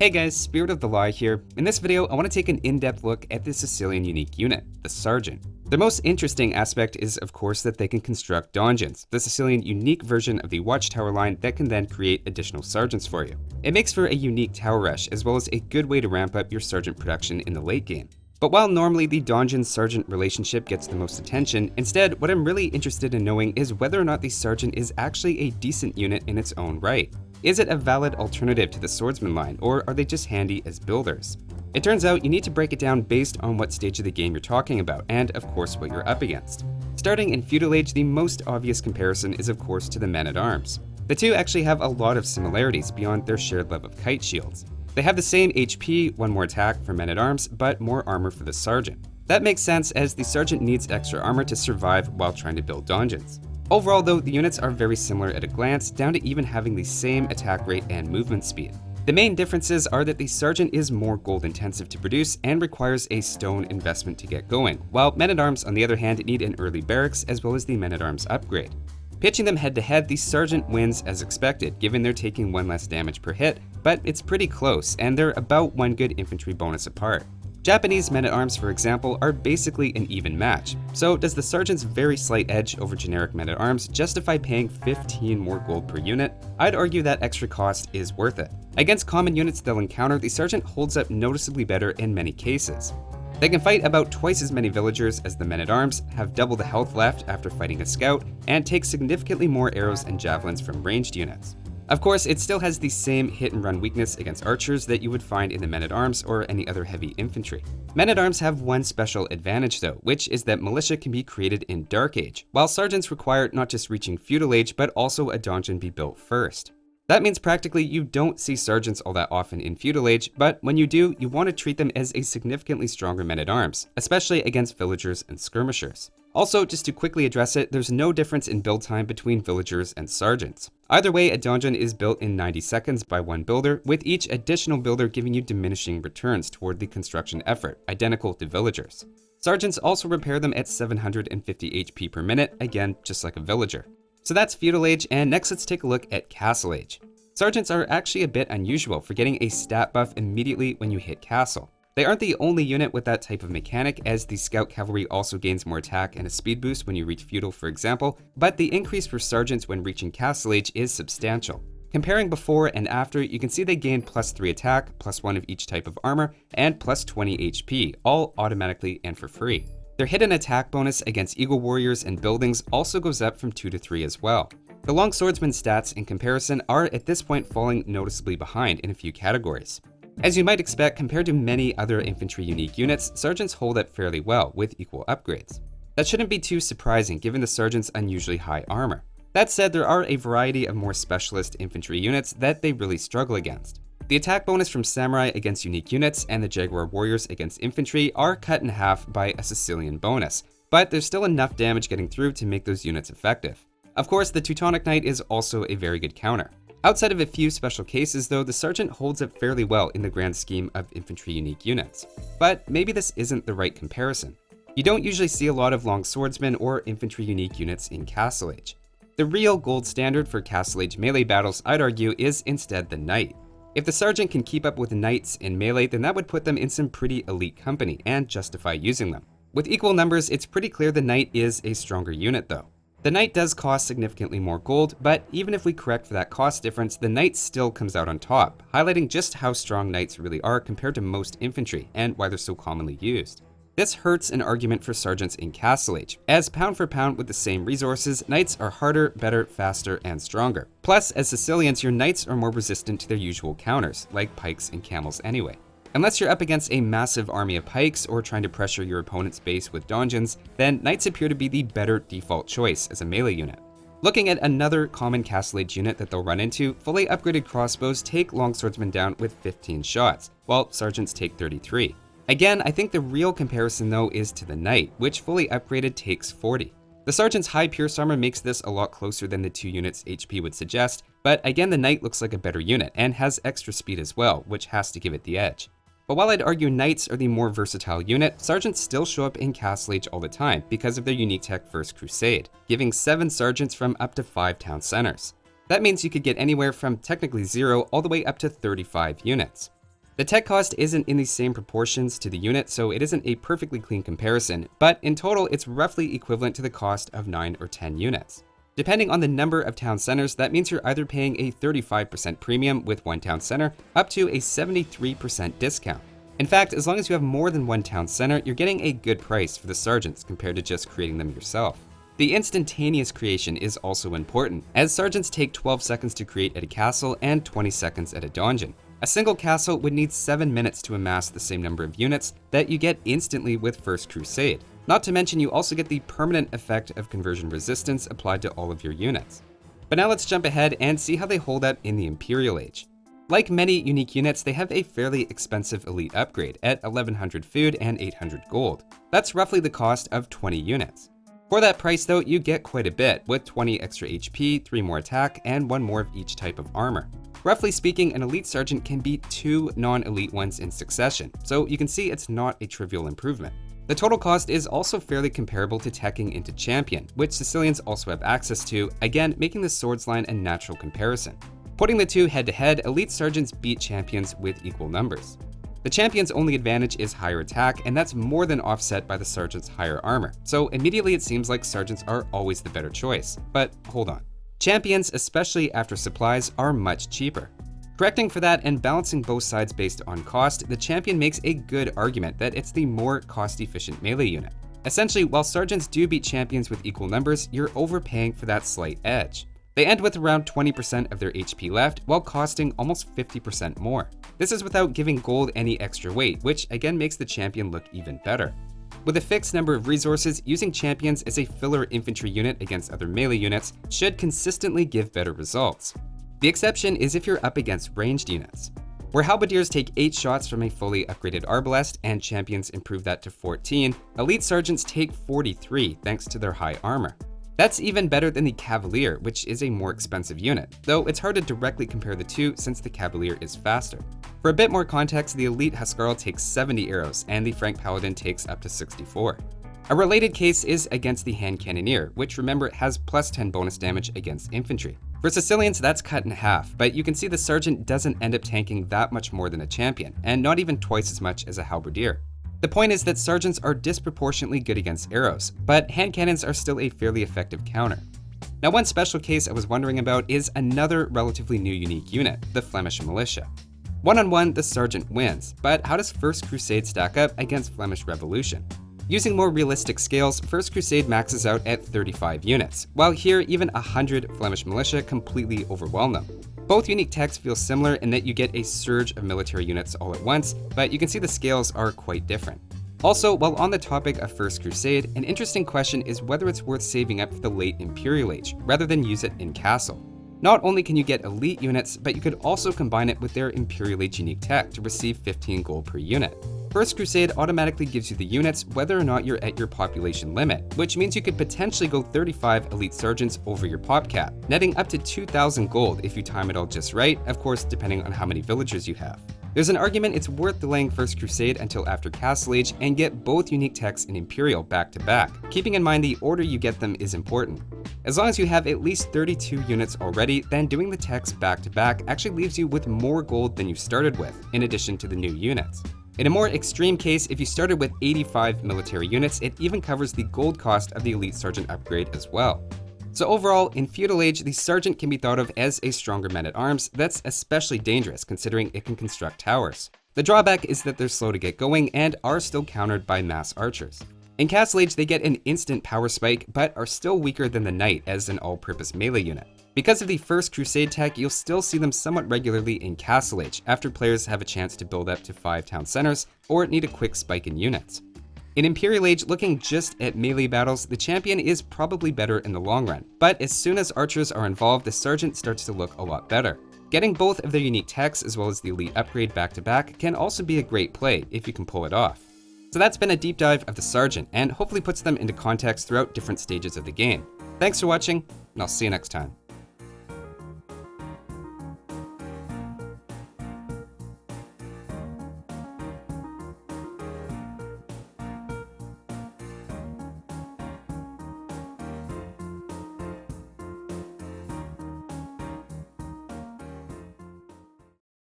Hey guys, Spirit of the Law here. In this video, I want to take an in-depth look at the Sicilian unique unit, the Serjeant. The most interesting aspect is, of course, that they can construct donjons, the Sicilian unique version of the Watchtower line that can then create additional sergeants for you. It makes for a unique tower rush, as well as a good way to ramp up your sergeant production in the late game. But while normally the donjon-sergeant relationship gets the most attention, instead, what I'm really interested in knowing is whether or not the sergeant is actually a decent unit in its own right. Is it a valid alternative to the swordsman line, or are they just handy as builders? It turns out you need to break it down based on what stage of the game you're talking about, and of course what you're up against. Starting in Feudal Age, the most obvious comparison is of course to the men-at-arms. The two actually have a lot of similarities beyond their shared love of kite shields. They have the same HP, one more attack for men-at-arms, but more armor for the sergeant. That makes sense as the sergeant needs extra armor to survive while trying to build donjons. Overall though, the units are very similar at a glance, down to even having the same attack rate and movement speed. The main differences are that the Sergeant is more gold intensive to produce and requires a stone investment to get going, while men-at-arms on the other hand need an early barracks as well as the men-at-arms upgrade. Pitching them head to head, the Sergeant wins as expected, given they're taking one less damage per hit, but it's pretty close, and they're about one good infantry bonus apart. Japanese men-at-arms, for example, are basically an even match. So does the Sergeant's very slight edge over generic men-at-arms justify paying 15 more gold per unit? I'd argue that extra cost is worth it. Against common units they'll encounter, the Sergeant holds up noticeably better in many cases. They can fight about twice as many villagers as the men-at-arms, have double the health left after fighting a scout, and take significantly more arrows and javelins from ranged units. Of course, it still has the same hit-and-run weakness against archers that you would find in the men-at-arms or any other heavy infantry. Men-at-arms have one special advantage though, which is that militia can be created in Dark Age, while sergeants require not just reaching Feudal Age, but also a donjon be built first. That means practically you don't see sergeants all that often in Feudal Age, but when you do, you want to treat them as a significantly stronger men-at-arms, especially against villagers and skirmishers. Also, just to quickly address it, there's no difference in build time between villagers and sergeants. Either way, a donjon is built in 90 seconds by one builder, with each additional builder giving you diminishing returns toward the construction effort, identical to villagers. Sergeants also repair them at 750 HP per minute, again, just like a villager. So that's Feudal Age, and next let's take a look at Castle Age. Sergeants are actually a bit unusual for getting a stat buff immediately when you hit Castle. They aren't the only unit with that type of mechanic, as the Scout Cavalry also gains more attack and a speed boost when you reach Feudal, for example, but the increase for Sergeants when reaching Castle Age is substantial. Comparing before and after, you can see they gain +3 attack, +1 of each type of armor, and +20 HP, all automatically and for free. Their hidden attack bonus against Eagle Warriors and buildings also goes up from 2 to 3 as well. The longswordsman stats in comparison are at this point falling noticeably behind in a few categories. As you might expect, compared to many other infantry unique units, sergeants hold up fairly well with equal upgrades. That shouldn't be too surprising given the sergeant's unusually high armor. That said, there are a variety of more specialist infantry units that they really struggle against. The attack bonus from samurai against unique units and the jaguar warriors against infantry are cut in half by a Sicilian bonus, but there's still enough damage getting through to make those units effective. Of course, the Teutonic Knight is also a very good counter. Outside of a few special cases though, the Sergeant holds up fairly well in the grand scheme of infantry unique units. But maybe this isn't the right comparison. You don't usually see a lot of longswordsmen or infantry unique units in Castle Age. The real gold standard for Castle Age melee battles, I'd argue, is instead the Knight. If the Sergeant can keep up with the Knights in melee, then that would put them in some pretty elite company and justify using them. With equal numbers, it's pretty clear the Knight is a stronger unit though. The Knight does cost significantly more gold, but even if we correct for that cost difference, the Knight still comes out on top, highlighting just how strong Knights really are compared to most infantry and why they're so commonly used. This hurts an argument for sergeants in Castle Age, as pound for pound with the same resources, Knights are harder, better, faster, and stronger. Plus, as Sicilians, your Knights are more resistant to their usual counters, like pikes and camels anyway. Unless you're up against a massive army of pikes or trying to pressure your opponent's base with donjons, then Knights appear to be the better default choice as a melee unit. Looking at another common Castle Age unit that they'll run into, fully upgraded crossbows take longswordsmen down with 15 shots, while sergeants take 33. Again, I think the real comparison though is to the Knight, which fully upgraded takes 40. The Sergeant's high pierce armor makes this a lot closer than the two units' HP would suggest, but again the Knight looks like a better unit and has extra speed as well, which has to give it the edge. But while I'd argue Knights are the more versatile unit, Sergeants still show up in Castle Age all the time because of their unique tech First Crusade, giving 7 Sergeants from up to 5 town centers. That means you could get anywhere from technically 0 all the way up to 35 units. The tech cost isn't in the same proportions to the unit, so it isn't a perfectly clean comparison, but in total it's roughly equivalent to the cost of 9 or 10 units. Depending on the number of town centers, that means you're either paying a 35% premium with one town center up to a 73% discount. In fact, as long as you have more than one town center, you're getting a good price for the sergeants compared to just creating them yourself. The instantaneous creation is also important, as sergeants take 12 seconds to create at a castle and 20 seconds at a donjon. A single castle would need 7 minutes to amass the same number of units that you get instantly with First Crusade. Not to mention you also get the permanent effect of conversion resistance applied to all of your units. But now let's jump ahead and see how they hold up in the Imperial Age. Like many unique units, they have a fairly expensive elite upgrade at 1100 food and 800 gold. That's roughly the cost of 20 units. For that price though, you get quite a bit, with 20 extra HP, 3 more attack, and 1 more of each type of armor. Roughly speaking, an elite sergeant can beat 2 non-elite ones in succession, so you can see it's not a trivial improvement. The total cost is also fairly comparable to teching into champion, which Sicilians also have access to, again making the swords line a natural comparison. Putting the two head to head, elite sergeants beat champions with equal numbers. The champion's only advantage is higher attack, and that's more than offset by the sergeant's higher armor, so immediately it seems like sergeants are always the better choice. But hold on. Champions, especially after supplies, are much cheaper. Correcting for that and balancing both sides based on cost, the champion makes a good argument that it's the more cost-efficient melee unit. Essentially, while sergeants do beat champions with equal numbers, you're overpaying for that slight edge. They end with around 20% of their HP left, while costing almost 50% more. This is without giving gold any extra weight, which again makes the champion look even better. With a fixed number of resources, using champions as a filler infantry unit against other melee units should consistently give better results. The exception is if you're up against ranged units. Where halberdiers take 8 shots from a fully upgraded arbalest and champions improve that to 14, elite sergeants take 43 thanks to their high armor. That's even better than the Cavalier, which is a more expensive unit, though it's hard to directly compare the two since the Cavalier is faster. For a bit more context, the elite Huscarl takes 70 arrows, and the Frank Paladin takes up to 64. A related case is against the Hand Cannoneer, which remember has plus 10 bonus damage against infantry. For Sicilians, that's cut in half, but you can see the sergeant doesn't end up tanking that much more than a champion, and not even twice as much as a halberdier. The point is that sergeants are disproportionately good against arrows, but hand cannons are still a fairly effective counter. Now, one special case I was wondering about is another relatively new unique unit, the Flemish Militia. One-on-one, the sergeant wins, but how does First Crusade stack up against Flemish Revolution? Using more realistic scales, First Crusade maxes out at 35 units, while here even 100 Flemish Militia completely overwhelm them. Both unique techs feel similar in that you get a surge of military units all at once, but you can see the scales are quite different. Also, while on the topic of First Crusade, an interesting question is whether it's worth saving up for the late Imperial Age, rather than use it in Castle. Not only can you get elite units, but you could also combine it with their Imperial Age unique tech to receive 15 gold per unit. First Crusade automatically gives you the units whether or not you're at your population limit, which means you could potentially go 35 elite sergeants over your pop cap, netting up to 2,000 gold if you time it all just right, of course depending on how many villagers you have. There's an argument it's worth delaying First Crusade until after Castle Age and get both unique techs in Imperial back to back, keeping in mind the order you get them is important. As long as you have at least 32 units already, then doing the techs back to back actually leaves you with more gold than you started with, in addition to the new units. In a more extreme case, if you started with 85 military units, it even covers the gold cost of the elite sergeant upgrade as well. So overall, in Feudal Age, the sergeant can be thought of as a stronger man-at-arms that's especially dangerous considering it can construct towers. The drawback is that they're slow to get going and are still countered by mass archers. In Castle Age, they get an instant power spike, but are still weaker than the knight as an all-purpose melee unit. Because of the First Crusade tech, you'll still see them somewhat regularly in Castle Age after players have a chance to build up to 5 town centers or need a quick spike in units. In Imperial Age, looking just at melee battles, the champion is probably better in the long run, but as soon as archers are involved, the sergeant starts to look a lot better. Getting both of their unique techs as well as the elite upgrade back to back can also be a great play if you can pull it off. So that's been a deep dive of the sergeant and hopefully puts them into context throughout different stages of the game. Thanks for watching, and I'll see you next time.